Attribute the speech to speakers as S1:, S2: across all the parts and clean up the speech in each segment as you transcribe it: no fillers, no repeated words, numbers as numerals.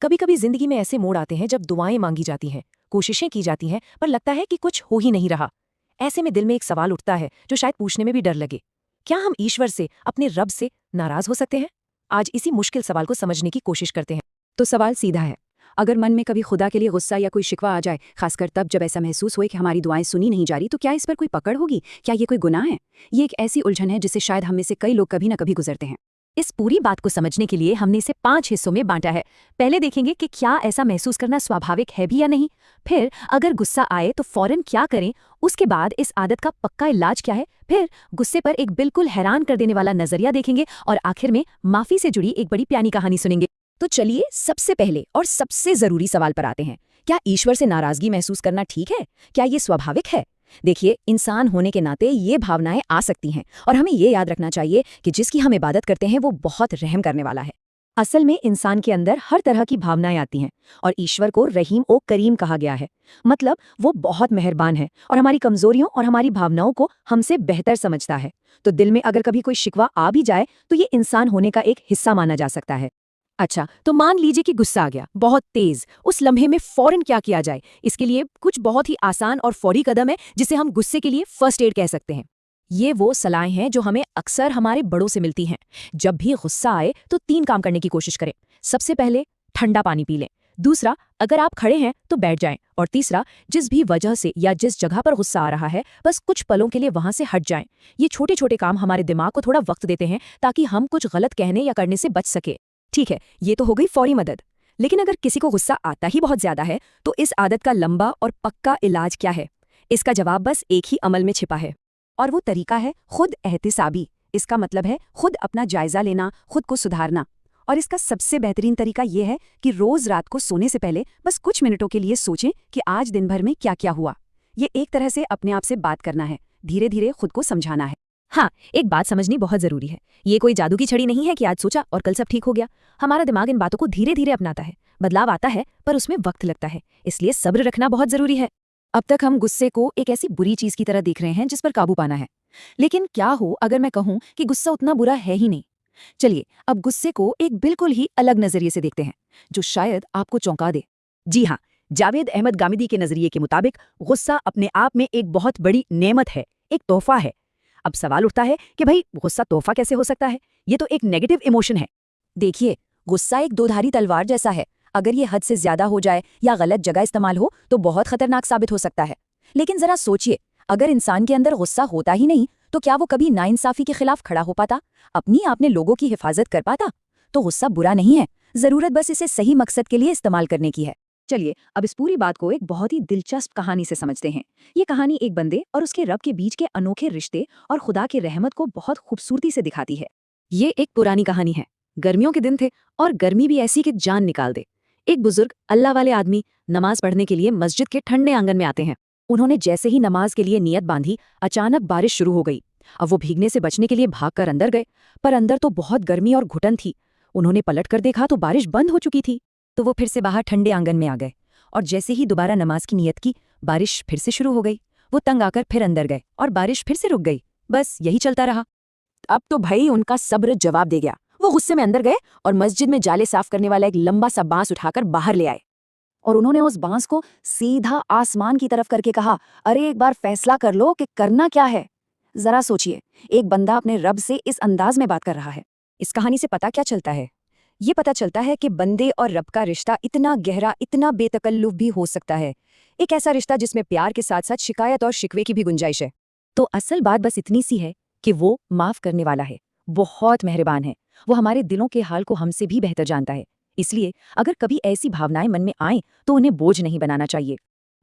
S1: कभी कभी जिंदगी में ऐसे मोड़ आते हैं जब दुआएं मांगी जाती हैं, कोशिशें की जाती हैं, पर लगता है कि कुछ हो ही नहीं रहा। ऐसे में दिल में एक सवाल उठता है जो शायद पूछने में भी डर लगे। क्या हम ईश्वर से, अपने रब से नाराज हो सकते हैं? आज इसी मुश्किल सवाल को समझने की कोशिश करते हैं।
S2: तो सवाल सीधा है। अगर मन में कभी खुदा के लिए गुस्सा या कोई शिकवा आ जाए, खासकर तब जब ऐसा महसूस होए कि हमारी दुआएं सुनी नहीं जा रही, तो क्या इस पर कोई पकड़ होगी? क्या ये कोई गुनाह है? ये एक ऐसी उलझन है जिससे शायद हम में से कई लोग कभी न कभी गुजरते हैं।
S1: इस पूरी बात को समझने के लिए हमने इसे 5 हिस्सों में बांटा है। पहले देखेंगे कि क्या ऐसा महसूस करना स्वाभाविक है भी या नहीं। फिर अगर गुस्सा आए तो फौरन क्या करें। उसके बाद इस आदत का पक्का इलाज क्या है। फिर गुस्से पर एक बिल्कुल हैरान कर देने वाला नजरिया देखेंगे और आखिर में माफी से जुड़ी एक बड़ी प्यारी कहानी सुनेंगे। तो चलिए सबसे पहले और सबसे जरूरी सवाल पर आते हैं। क्या ईश्वर से नाराजगी महसूस करना ठीक है? क्या ये स्वाभाविक है? देखिए, इंसान होने के नाते ये भावनाएं आ सकती हैं और हमें ये याद रखना चाहिए कि जिसकी हम इबादत करते हैं वो बहुत रहम करने वाला है। असल में इंसान के अंदर हर तरह की भावनाएं आती हैं और ईश्वर को रहीम ओ करीम कहा गया है। मतलब वो बहुत मेहरबान है और हमारी कमजोरियों और हमारी भावनाओं को हमसे बेहतर समझता है। तो दिल में अगर कभी कोई शिकवा आ भी जाए तो ये इंसान होने का एक हिस्सा माना जा सकता है। अच्छा, तो मान लीजिए कि गुस्सा आ गया, बहुत तेज। उस लम्हे में फौरन क्या किया जाए? इसके लिए कुछ बहुत ही आसान और फौरी कदम है जिसे हम गुस्से के लिए फर्स्ट एड कह सकते हैं। ये वो सलाहें हैं जो हमें अक्सर हमारे बड़ों से मिलती हैं। जब भी गुस्सा आए तो 3 काम करने की कोशिश करें। सबसे पहले ठंडा पानी पी लें। दूसरा, अगर आप खड़े हैं तो बैठ जाएं। और तीसरा, जिस भी वजह से या जिस जगह पर गुस्सा आ रहा है बस कुछ पलों के लिए वहां से हट जाएं। ये छोटे छोटे काम हमारे दिमाग को थोड़ा वक्त देते हैं ताकि हम कुछ गलत कहने या करने से बच सके। ठीक है, ये तो हो गई फौरी मदद। लेकिन अगर किसी को गुस्सा आता ही बहुत ज्यादा है तो इस आदत का लंबा और पक्का इलाज क्या है? इसका जवाब बस एक ही अमल में छिपा है और वो तरीका है खुद एहतिसाबी। इसका मतलब है खुद अपना जायजा लेना, खुद को सुधारना। और इसका सबसे बेहतरीन तरीका ये है कि रोज रात को सोने से पहले बस कुछ मिनटों के लिए सोचें कि आज दिन भर में क्या क्या हुआ। ये एक तरह से अपने आप से बात करना है, धीरे धीरे खुद को समझाना है। हाँ, एक बात समझनी बहुत जरूरी है। ये कोई जादू की छड़ी नहीं है कि आज सोचा और कल सब ठीक हो गया। हमारा दिमाग इन बातों को धीरे धीरे अपनाता है। बदलाव आता है पर उसमें वक्त लगता है, इसलिए सब्र रखना बहुत जरूरी है। अब तक हम गुस्से को एक ऐसी बुरी चीज की तरह देख रहे हैं जिस पर काबू पाना है। लेकिन क्या हो अगर मैं कहूं कि गुस्सा उतना बुरा है ही नहीं? चलिए अब गुस्से को एक बिल्कुल ही अलग नजरिए से देखते हैं जो शायद आपको चौंका दे। जी हाँ, जावेद अहमद गामिदी के नजरिए के मुताबिक गुस्सा अपने आप में एक बहुत बड़ी नेमत है, एक तोहफा है। अब सवाल उठता है कि भाई गुस्सा तोहफा कैसे हो सकता है? ये तो एक नेगेटिव इमोशन है। देखिए, गुस्सा एक दोधारी तलवार जैसा है। अगर ये हद से ज्यादा हो जाए या गलत जगह इस्तेमाल हो तो बहुत खतरनाक साबित हो सकता है। लेकिन जरा सोचिए, अगर इंसान के अंदर गुस्सा होता ही नहीं तो क्या वो कभी नाइंसाफी के खिलाफ खड़ा हो पाता, अपनी आपने लोगों की हिफाजत कर पाता? तो गुस्सा बुरा नहीं है, जरूरत बस इसे सही मकसद के लिए इस्तेमाल करने की है। चलिए अब इस पूरी बात को एक बहुत ही दिलचस्प कहानी से समझते हैं। ये कहानी एक बंदे और उसके रब के बीच के अनोखे रिश्ते और खुदा की रहमत को बहुत खूबसूरती से दिखाती है। ये एक पुरानी कहानी है। गर्मियों के दिन थे और गर्मी भी ऐसी कि जान निकाल दे। एक बुजुर्ग अल्लाह वाले आदमी नमाज पढ़ने के लिए मस्जिद के ठंडे आंगन में आते हैं। उन्होंने जैसे ही नमाज के लिए नियत बांधी, अचानक बारिश शुरू हो गई। अब वो भीगने से बचने के लिए भागकर अंदर गए, पर अंदर तो बहुत गर्मी और घुटन थी। उन्होंने पलट कर देखा तो बारिश बंद हो चुकी थी। तो वो फिर से बाहर ठंडे आंगन में आ गए और जैसे ही दोबारा नमाज की नियत की, बारिश फिर से शुरू हो गई। वो तंग आकर फिर अंदर गए और बारिश फिर से रुक गई। बस यही चलता रहा। अब तो भाई उनका सब्र जवाब दे गया। वो गुस्से में अंदर गए और मस्जिद में जाले साफ करने वाला एक लंबा सा बांस उठाकर बाहर ले आए और उन्होंने उस बांस को सीधा आसमान की तरफ करके कहा, अरे एक बार फैसला कर लो कि करना क्या है। जरा सोचिए, एक बंदा अपने रब से इस अंदाज में बात कर रहा है। इस कहानी से पता क्या चलता है? ये पता चलता है कि बंदे और रब का रिश्ता इतना गहरा, इतना बेतकल्लुफ भी हो सकता है। एक ऐसा रिश्ता जिसमें प्यार के साथ साथ शिकायत और शिकवे की भी गुंजाइश है। तो असल बात बस इतनी सी है कि वो माफ करने वाला है, बहुत मेहरबान है। वो हमारे दिलों के हाल को हमसे भी बेहतर जानता है। इसलिए अगर कभी ऐसी भावनाएं मन में आएं तो उन्हें बोझ नहीं बनाना चाहिए।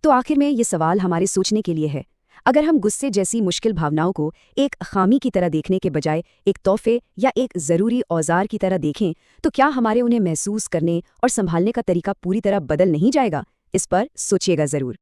S1: तो आखिर में ये सवाल हमारे सोचने के लिए है। अगर हम गुस्से जैसी मुश्किल भावनाओं को एक खामी की तरह देखने के बजाय एक तोहफे या एक ज़रूरी औजार की तरह देखें तो क्या हमारे उन्हें महसूस करने और संभालने का तरीका पूरी तरह बदल नहीं जाएगा? इस पर सोचिएगा ज़रूर।